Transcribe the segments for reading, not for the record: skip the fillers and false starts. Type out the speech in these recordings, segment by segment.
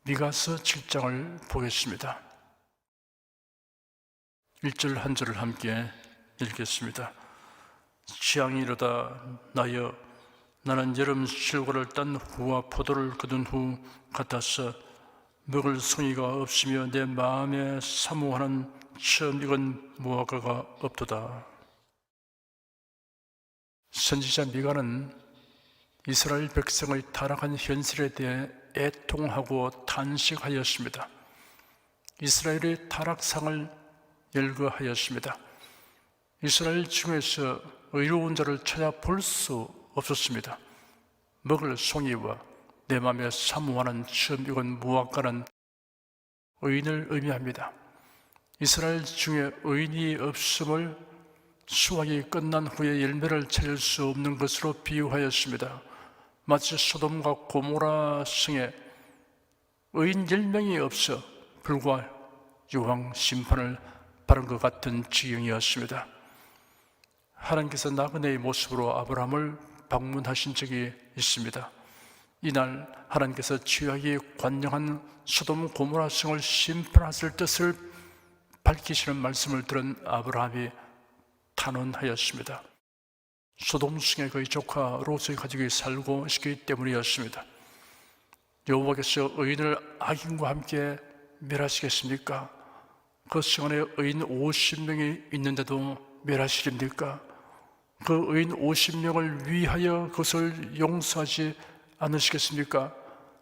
미가서 7장을 보겠습니다. 1절 한 절을 함께 읽겠습니다. 취향이 이르다 나여 나는 여름 실과를 딴 후와 포도를 거둔 후 같아서 먹을 성의가 없으며 내 마음에 사모하는 처음 익은 무화과가 없도다. 선지자 미가는 이스라엘 백성의 타락한 현실에 대해 애통하고 탄식하였습니다. 이스라엘의 타락상을 열거하였습니다. 이스라엘 중에서 의로운 자를 찾아볼 수 없었습니다. 먹을 송이와 내 마음에 사모하는 처음 익은 무화과는 의인을 의미합니다. 이스라엘 중에 의인이 없음을 수확이 끝난 후에 열매를 찾을 수 없는 것으로 비유하였습니다. 마치 소돔과 고모라 성에 의인 10명이 없어 불과 유황 심판을 받은 것 같은 지경이었습니다. 하나님께서 나그네의 모습으로 아브라함을 방문하신 적이 있습니다. 이날 하나님께서 죄악이 관영한 소돔 고모라 성을 심판하실 뜻을 밝히시는 말씀을 들은 아브라함이 탄원하였습니다. 소돔 성에 그의 조카 롯의 가족이 살고 있기 때문이었습니다. 여호와께서 의인을 악인과 함께 멸하시겠습니까? 그 성 안에 의인 50명이 있는데도 멸하시렵니까? 그 의인 50명을 위하여 그것을 용서하지 않으시겠습니까?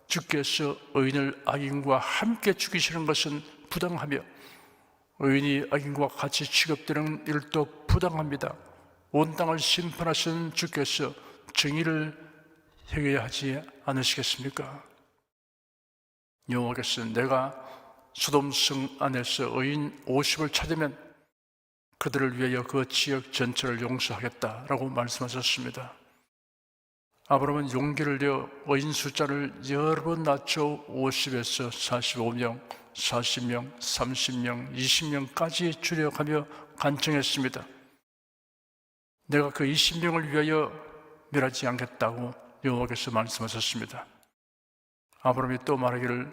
주께서 의인을 악인과 함께 죽이시는 것은 부당하며 의인이 악인과 같이 취급되는 일도 부당합니다. 온 땅을 심판하신 주께서 정의를 행해야 하지 않으시겠습니까? 여호와께서 내가 소돔성 안에서 의인 50을 찾으면 그들을 위하여 그 지역 전체를 용서하겠다라고 말씀하셨습니다. 아브라함은 용기를 내어 의인 숫자를 여러 번 낮춰 50에서 45명, 40명, 30명, 20명까지 줄여가며 간청했습니다. 내가 그 20명을 위하여 멸하지 않겠다고 여호와께서 말씀하셨습니다. 아브라함이 또 말하기를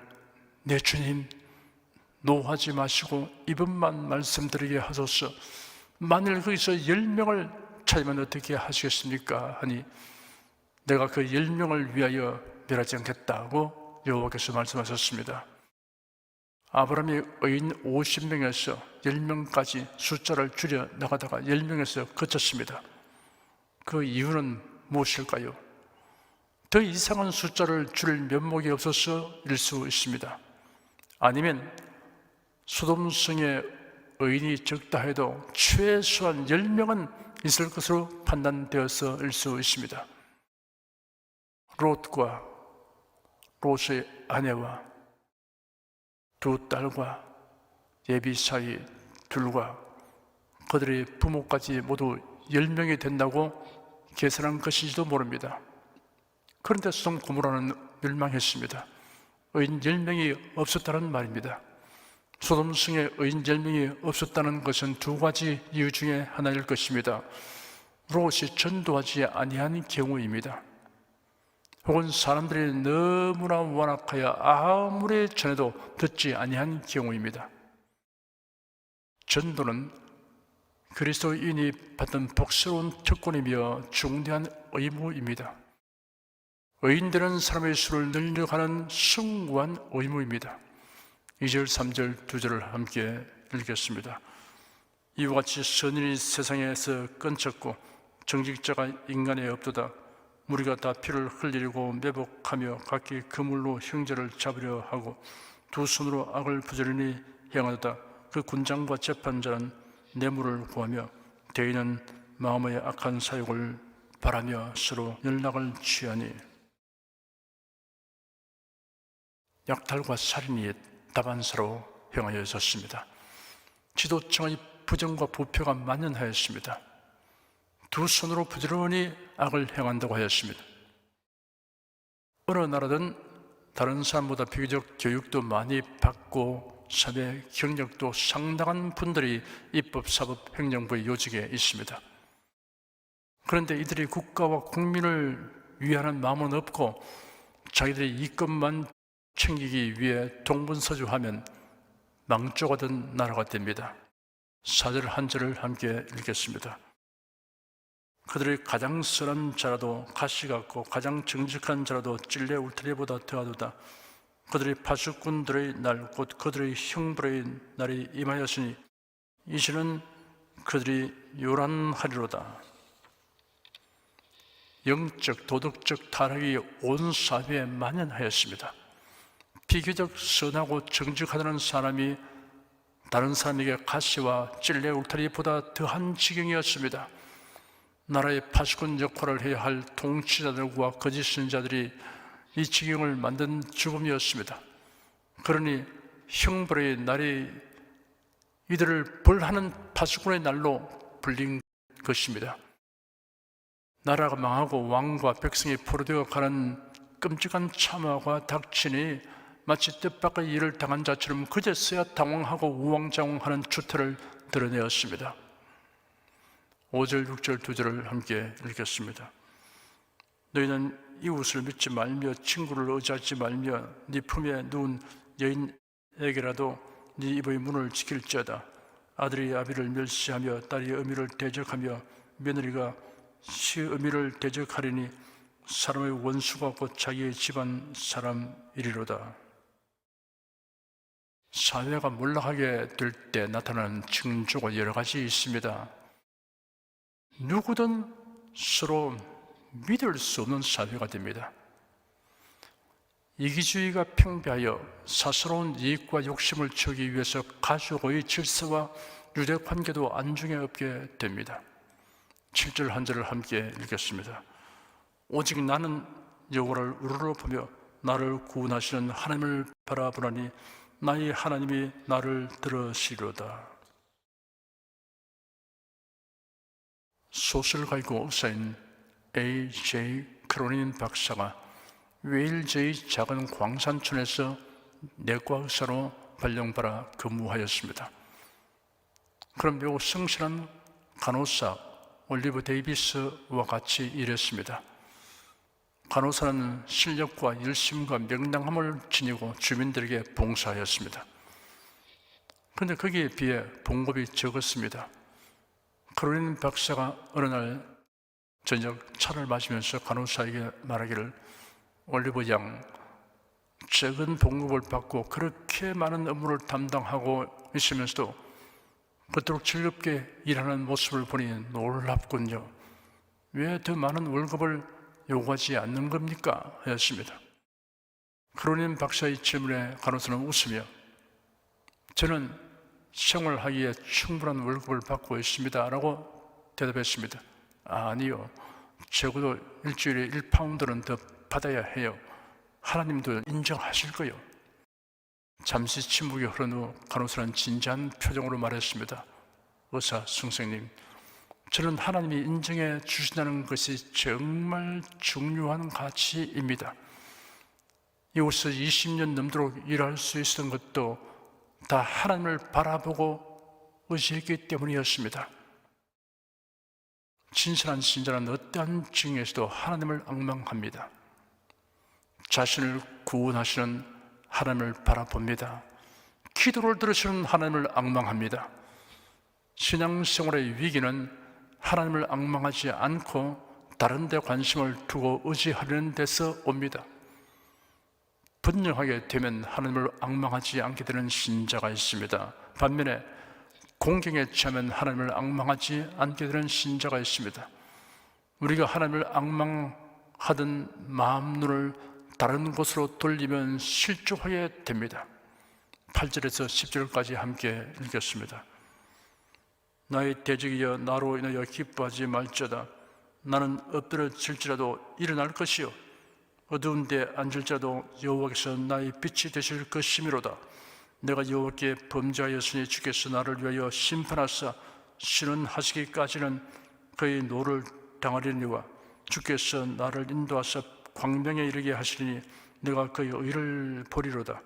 내 주님 노하지 마시고 이번만 말씀드리게 하소서. 만일 거기서 10명을 찾으면 어떻게 하시겠습니까? 하니 내가 그 10명을 위하여 멸하지 않겠다고 여호와께서 말씀하셨습니다. 아브라함이 의인 50명에서 10명까지 숫자를 줄여 나가다가 10명에서 그쳤습니다. 그 이유는 무엇일까요? 더 이상한 숫자를 줄일 면목이 없어서일 수 있습니다. 아니면 소돔성에 의인이 적다 해도 최소한 10명은 있을 것으로 판단되어서일 수 있습니다. 롯의 아내와 두 딸과 예비 사이 둘과 그들의 부모까지 모두 10명이 된다고 계산한 것인지도 모릅니다. 그런데 소돔 고모라는 멸망했습니다. 의인 10명이 없었다는 말입니다. 소돔성에 의인 10명이 없었다는 것은 두 가지 이유 중에 하나일 것입니다. 롯이 전도하지 아니한 경우입니다. 혹은 사람들이 너무나 완악하여 아무리 전해도 듣지 아니한 경우입니다. 전도는 그리스도인이 받은 복스러운 특권이며 중대한 의무입니다. 의인되는 사람의 수를 늘려가는 숭고한 의무입니다. 2절, 3절, 2절을 함께 읽겠습니다. 이와 같이 선인이 세상에서 끊쳤고 정직자가 인간에 없도다. 무리가 다 피를 흘리려고 매복하며 각기 그물로 형제를 잡으려 하고 두 손으로 악을 부지런히 행하도다. 그 군장과 재판자는 뇌물을 구하며 대인은 마음의 악한 사욕을 바라며 서로 연락을 취하니 약탈과 살인이 다반사로 행하여졌습니다. 지도층의 부정과 부패가 만연하였습니다. 두 손으로 부지런히 악을 행한다고 하였습니다. 어느 나라든 다른 사람보다 비교적 교육도 많이 받고 사회 경력도 상당한 분들이 입법, 사법, 행정부의 요직에 있습니다. 그런데 이들이 국가와 국민을 위하는 마음은 없고 자기들의 이익것만 챙기기 위해 동분서주하면 망조가 된 나라가 됩니다. 4절 한 절을 함께 읽겠습니다. 그들의 가장 선한 자라도 가시 같고 가장 정직한 자라도 찔레 울타리보다 더하도다. 그들의 파수꾼들의 날 곧 그들의 형벌의 날이 임하였으니 이제는 그들이 요란하리로다. 영적 도덕적 타락이 온 사회에 만연하였습니다. 비교적 선하고 정직하다는 사람이 다른 사람에게 가시와 찔레 울타리보다 더한 지경이었습니다. 나라의 파수꾼 역할을 해야 할 통치자들과 거짓 선지자들이 이 지경을 만든 죽음이었습니다. 그러니 형벌의 날이 이들을 벌하는 파수꾼의 날로 불린 것입니다. 나라가 망하고 왕과 백성이 포로되어 가는 끔찍한 참화가 닥치니 마치 뜻밖의 일을 당한 자처럼 그제서야 당황하고 우왕좌왕하는 추태를 드러내었습니다. 5절, 6절, 2절을 함께 읽겠습니다. 너희는 이웃을 믿지 말며 친구를 의지하지 말며 네 품에 누운 여인에게라도 네 입의 문을 지킬지어다. 아들이 아비를 멸시하며 딸이 어미를 대적하며 며느리가 시어미를 대적하리니 사람의 원수가 곧 자기의 집안 사람이리로다. 사회가 몰락하게 될 때 나타나는 징조가 여러 가지 있습니다. 누구든 서로 믿을 수 없는 사회가 됩니다. 이기주의가 팽배하여 사사로운 이익과 욕심을 채우기 위해서 가족의 질서와 유대관계도 안중에 없게 됩니다. 7절 한 절을 함께 읽겠습니다. 오직 나는 여호와를 우러러보며 나를 구원하시는 하나님을 바라보나니 나의 하나님이 나를 들으시려다. 소설가이고 의사인 A.J. 크로닌 박사가 웨일즈의 작은 광산촌에서 내과 의사로 발령받아 근무하였습니다. 그런 매우 성실한 간호사 올리브 데이비스와 같이 일했습니다. 간호사는 실력과 열심과 명랑함을 지니고 주민들에게 봉사하였습니다. 그런데 거기에 비해 봉급이 적었습니다. 크로닌 박사가 어느 날 저녁 차를 마시면서 간호사에게 말하기를, 올리브 양, 적은 봉급을 받고 그렇게 많은 업무를 담당하고 있으면서도 그토록 즐겁게 일하는 모습을 보니 놀랍군요. 왜 더 많은 월급을 요구하지 않는 겁니까? 하였습니다. 크로닌 박사의 질문에 간호사는 웃으며 저는 생활하기에 충분한 월급을 받고 있습니다 라고 대답했습니다. 아니요, 적어도 일주일에 1파운드는 더 받아야 해요. 하나님도 인정하실 거요. 잠시 침묵이 흐른 후 간호사는 진지한 표정으로 말했습니다. 의사 선생님, 저는 하나님이 인정해 주신다는 것이 정말 중요한 가치입니다. 이곳에서 20년 넘도록 일할 수 있었던 것도 다 하나님을 바라보고 의지했기 때문이었습니다. 진실한 신자는 어떠한 증에서도 하나님을 앙망합니다. 자신을 구원하시는 하나님을 바라봅니다. 기도를 들으시는 하나님을 앙망합니다. 신앙생활의 위기는 하나님을 앙망하지 않고 다른 데 관심을 두고 의지하려는 데서 옵니다. 분명하게 되면 하나님을 앙망하지 않게 되는 신자가 있습니다. 반면에 공경에 처하면 하나님을 앙망하지 않게 되는 신자가 있습니다. 우리가 하나님을 앙망하던 마음 눈을 다른 곳으로 돌리면 실족하게 됩니다. 8절에서 10절까지 함께 읽겠습니다. 나의 대적이여 나로 인하여 기뻐하지 말지어다. 나는 엎드러질지라도 일어날 것이요 어두운 데 앉을지라도 여호와께서 나의 빛이 되실 것이미로다. 내가 여호와께 범죄하였으니 주께서 나를 위하여 심판하사 신원하시기까지는 그의 노를 당하리니와 주께서 나를 인도하사 광명에 이르게 하시리니 내가 그의 의를 보리로다.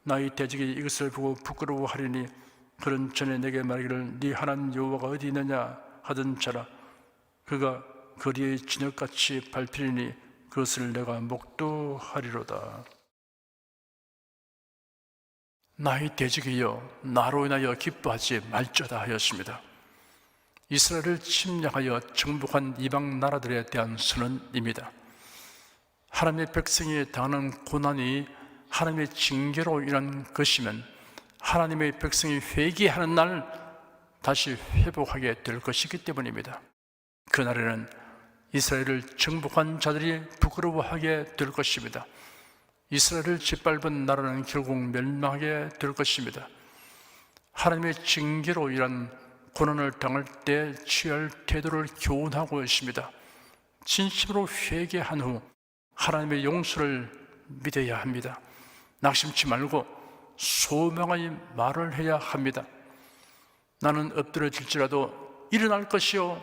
나의 대적이 이것을 보고 부끄러워하리니 그런 전에 내게 말하기를 네 하나님 여호와가 어디 있느냐 하던 자라. 그가 거리의 진흙같이 밟히리니 그것을 내가 목도하리로다. 나의 대적이여 나로 인하여 기뻐하지 말자다 하였습니다. 이스라엘을 침략하여 정복한 이방 나라들에 대한 선언입니다. 하나님의 백성이 당하는 고난이 하나님의 징계로 인한 것이면 하나님의 백성이 회개하는 날 다시 회복하게 될 것이기 때문입니다. 그날에는 이스라엘을 정복한 자들이 부끄러워하게 될 것입니다. 이스라엘을 짓밟은 나라는 결국 멸망하게 될 것입니다. 하나님의 징계로 인한 고난을 당할 때 취할 태도를 교훈하고 있습니다. 진심으로 회개한 후 하나님의 용서를 믿어야 합니다. 낙심치 말고 소망의 말을 해야 합니다. 나는 엎드러질지라도 일어날 것이요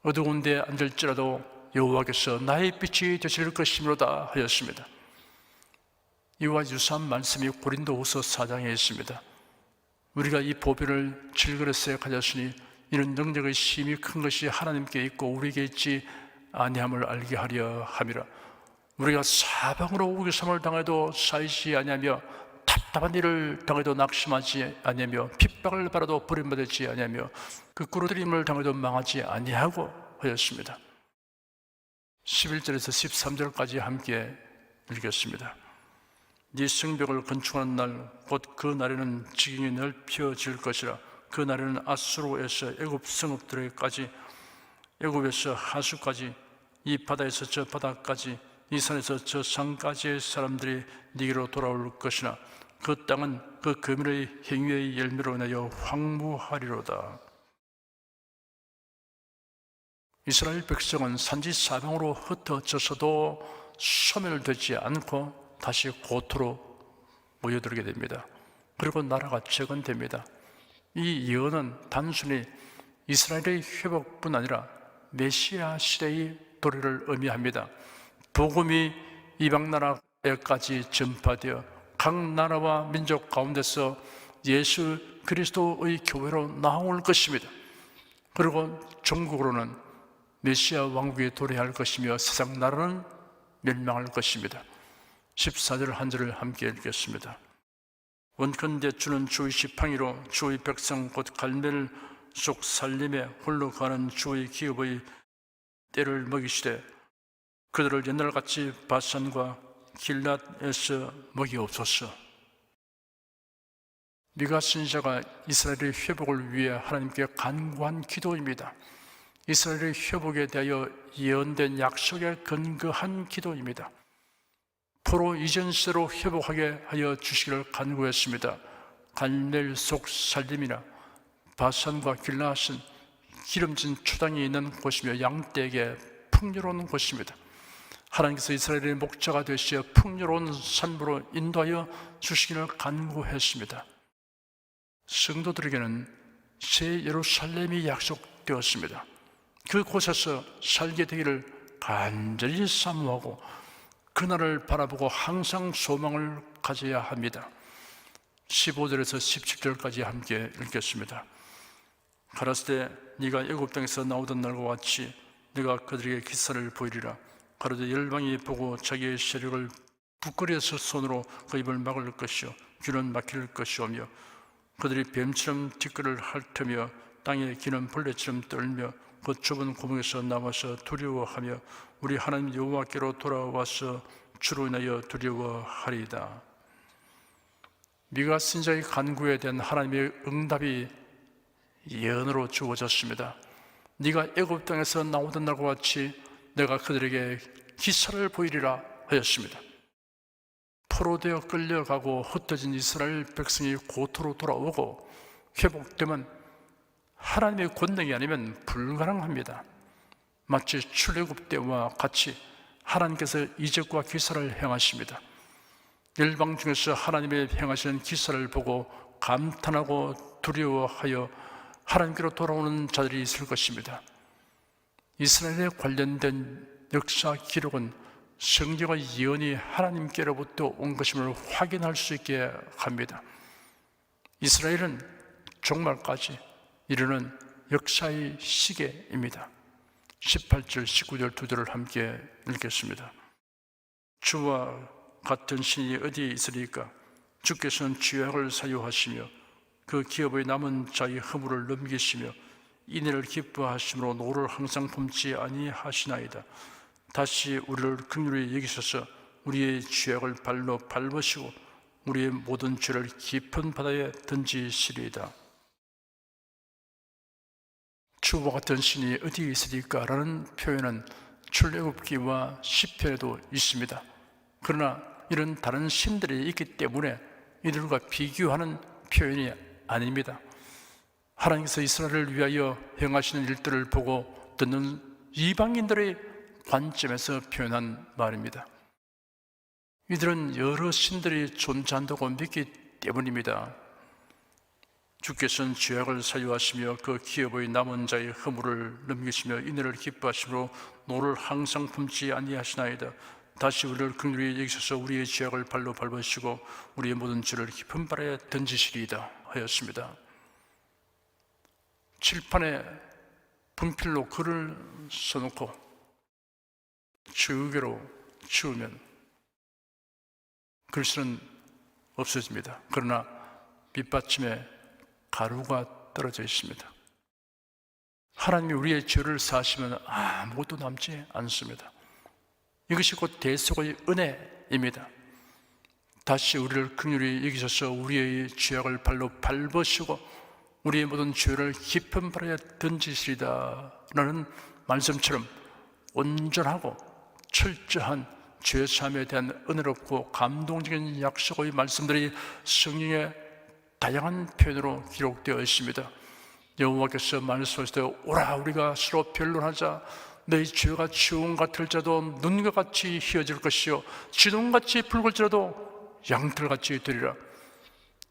어두운 데 앉을지라도 여호와께서 나의 빛이 되실 것이므로다 하였습니다. 이와 유사한 말씀이 고린도후서 4장에 있습니다. 우리가 이 보배를 질그릇에 가졌으니 이는 능력의 힘이 큰 것이 하나님께 있고 우리에게 있지 아니함을 알게 하려 함이라. 우리가 사방으로 우겨섬을 당해도 쌓이지 아니하며 답답한 일을 당해도 낙심하지 아니하며 핍박을 받아도 버림받지 아니하며 그 꾸러들임을 당해도 망하지 아니하고 하였습니다. 11절에서 13절까지 함께 읽겠습니다. 네 성벽을 건축하는 날 곧 그 날에는 지경이 넓혀질 것이라. 그 날에는 아수르에서 애굽 성읍들에까지 애굽에서 하수까지 이 바다에서 저 바다까지 이 산에서 저 산까지의 사람들이 네게로 돌아올 것이나 그 땅은 그 거민의 행위의 열매로 인하여 황무하리로다. 이스라엘 백성은 산지 사방으로 흩어져서도 소멸되지 않고 다시 고토로 모여들게 됩니다. 그리고 나라가 재건됩니다. 이 예언은 단순히 이스라엘의 회복뿐 아니라 메시아 시대의 도래를 의미합니다. 복음이 이방 나라에까지 전파되어 각 나라와 민족 가운데서 예수 그리스도의 교회로 나올 것입니다. 그리고 전국으로는 메시아 왕국이 도래할 것이며 세상 나라는 멸망할 것입니다. 14절 한 절을 함께 읽겠습니다. 원컨대 주는 주의 지팡이로 주의 백성 곧 갈멜 속 살림에 홀로 가는 주의 기업의 때를 먹이시되 그들을 옛날같이 바산과 길랏에서 먹이옵소서. 미가 선지자가 이스라엘의 회복을 위해 하나님께 간구한 기도입니다. 이스라엘의 회복에 대하여 예언된 약속에 근거한 기도입니다. 포로 이전 시대로 회복하게 하여 주시기를 간구했습니다. 갈멜 속 살림이나 바산과 길랏은 기름진 초당이 있는 곳이며 양떼에게 풍요로운 곳입니다. 하나님께서 이스라엘의 목자가 되시어 풍요로운 산부로 인도하여 주시기를 간구했습니다. 성도들에게는 새 예루살렘이 약속되었습니다. 그곳에서 살게 되기를 간절히 사모하고 그날을 바라보고 항상 소망을 가져야 합니다. 15절에서 17절까지 함께 읽겠습니다. 가라사대 네가 애굽 땅에서 나오던 날과 같이 네가 그들에게 기사를 보이리라. 가로되 열방이 보고 자기의 세력을 부끄러워서 손으로 그 입을 막을 것이요 귀는 막힐 것이오며 그들이 뱀처럼 뒷걸을 핥으며 땅에 기는 벌레처럼 떨며 그 좁은 구멍에서 나와서 두려워하며 우리 하나님 여호와께로 돌아와서 주로 인하여 두려워하리이다. 미가 선지자의 간구에 대한 하나님의 응답이 예언으로 주어졌습니다. 네가 애굽 땅에서 나오던 날과 같이 내가 그들에게 기사를 보이리라 하였습니다. 포로되어 끌려가고 흩어진 이스라엘 백성이 고토로 돌아오고 회복되면 하나님의 권능이 아니면 불가능합니다. 마치 출애굽 때와 같이 하나님께서 이적과 기사를 행하십니다. 열방 중에서 하나님의 행하시는 기사를 보고 감탄하고 두려워하여 하나님께로 돌아오는 자들이 있을 것입니다. 이스라엘에 관련된 역사 기록은 성경의 예언이 하나님께로부터 온 것임을 확인할 수 있게 합니다. 이스라엘은 종말까지 이르는 역사의 시계입니다. 18절, 19절 두 절을 함께 읽겠습니다. 주와 같은 신이 어디에 있으리까? 주께서는 죄악을 사유하시며 그 기업의 남은 자의 허물을 넘기시며 인애를 기뻐하심으로 노를 항상 품지 아니하시나이다. 다시 우리를 긍휼히 여기셔서 우리의 죄악을 발로 밟으시고 우리의 모든 죄를 깊은 바다에 던지시리이다. 주와 같은 신이 어디 있으리까라는 표현은 출애굽기와 시편에도 있습니다. 그러나 이런 다른 신들이 있기 때문에 이들과 비교하는 표현이 아닙니다. 하나님께서 이스라엘을 위하여 행하시는 일들을 보고 듣는 이방인들의 관점에서 표현한 말입니다. 이들은 여러 신들이 존재한다고 믿기 때문입니다. 주께서는 죄악을 사유하시며 그 기업의 남은 자의 허물을 넘기시며 인애를 기뻐하심으로 노를 항상 품지 아니하시나이다. 다시 우리를 긍휼히 여기셔서 우리의 죄악을 발로 밟으시고 우리의 모든 죄를 깊은 바다에 던지시리이다 하였습니다. 칠판에 분필로 글을 써놓고 주개로 치우면 글씨는 없어집니다. 그러나 밑받침에 가루가 떨어져 있습니다. 하나님이 우리의 죄를 사하시면 아무것도 남지 않습니다. 이것이 곧 대속의 은혜입니다. 다시 우리를 긍휼히 여기셔서 우리의 죄악을 발로 밟으시고 우리의 모든 죄를 깊은 바다에 던지시리다 라는 말씀처럼 온전하고 철저한 죄사함에 대한 은혜롭고 감동적인 약속의 말씀들이 성경의 다양한 표현으로 기록되어 있습니다. 여호와께서 말씀하실 때 오라 우리가 서로 변론하자. 너희 죄가 지옥 같을지라도 눈과 같이 희어질 것이요 지동같이 붉을지라도 양털같이 되리라.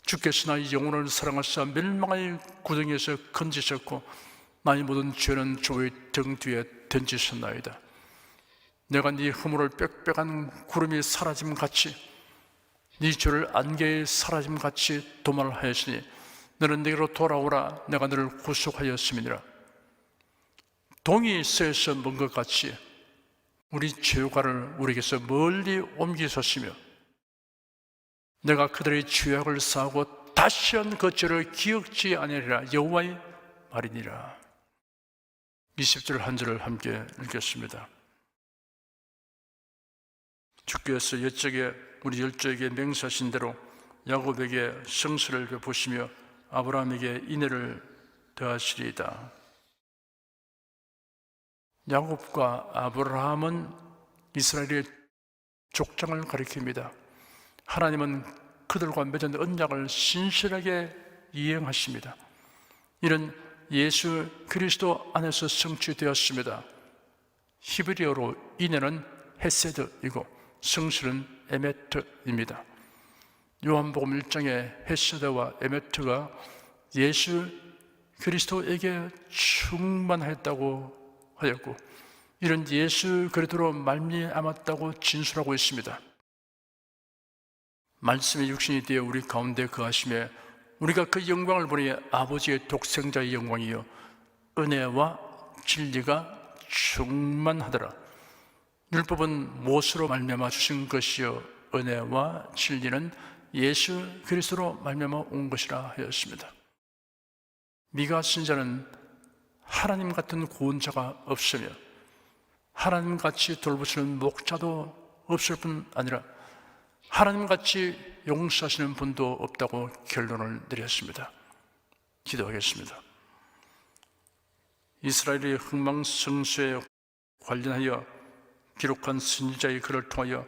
주께서 나의 영혼을 사랑하사 멸망의 구덩이에서 건지셨고 나의 모든 죄는 주의 등 뒤에 던지셨나이다. 내가 네 허물을 빽빽한 구름이 사라짐같이 네 죄를 안개에 사라짐같이 도말하였으니 너는 내게로 돌아오라. 내가 너를 구속하였음이니라. 동이 쇠에서 먼 것 같이 우리 죄과를 우리에게서 멀리 옮기셨으며 내가 그들의 죄악을 사하고 다시는 그 죄를 기억지 아니하리라. 여호와의 말이니라. 20절 한 절을 함께 읽겠습니다. 주께서 옛적에 우리 열조에게 맹세하신 대로 야곱에게 성수를 베푸시며 아브라함에게 인애를 더하시리이다. 야곱과 아브라함은 이스라엘의 족장을 가리킵니다. 하나님은 그들과 맺은 언약을 신실하게 이행하십니다. 이는 예수 그리스도 안에서 성취되었습니다. 히브리어로 인애는 헤세드이고 성실은 에메트입니다. 요한복음 1장에 헤세드와 에메트가 예수 그리스도에게 충만했다고 하였고 이런 예수 그리스도로 말미암았다고 진술하고 있습니다. 말씀이 육신이 되어 우리 가운데 거하심에 우리가 그 영광을 보니 아버지의 독생자의 영광이요 은혜와 진리가 충만하더라. 율법은 무엇으로 말미암아 주신 것이요 은혜와 진리는 예수 그리스도로 말미암아 온 것이라 하였습니다. 미가 신자는 하나님 같은 구원자가 없으며 하나님같이 돌보시는 목자도 없을 뿐 아니라 하나님같이 용서하시는 분도 없다고 결론을 내렸습니다. 기도하겠습니다. 이스라엘의 흥망성쇠에 관련하여 기록한 선지자의 글을 통하여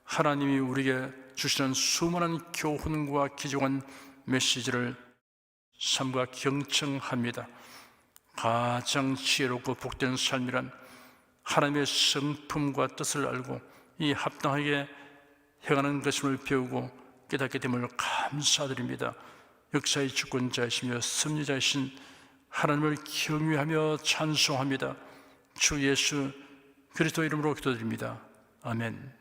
하나님이 우리에게 주시는 수많은 교훈과 귀중한 메시지를 삼가 경청합니다. 가장 지혜롭고 복된 삶이란 하나님의 성품과 뜻을 알고 이 합당하게 행하는 것임을 배우고 깨닫게 됨을 감사드립니다. 역사의 주권자이시며 섭리자이신 하나님을 경외하며 찬송합니다. 주 예수 그리스도 이름으로 기도드립니다. 아멘.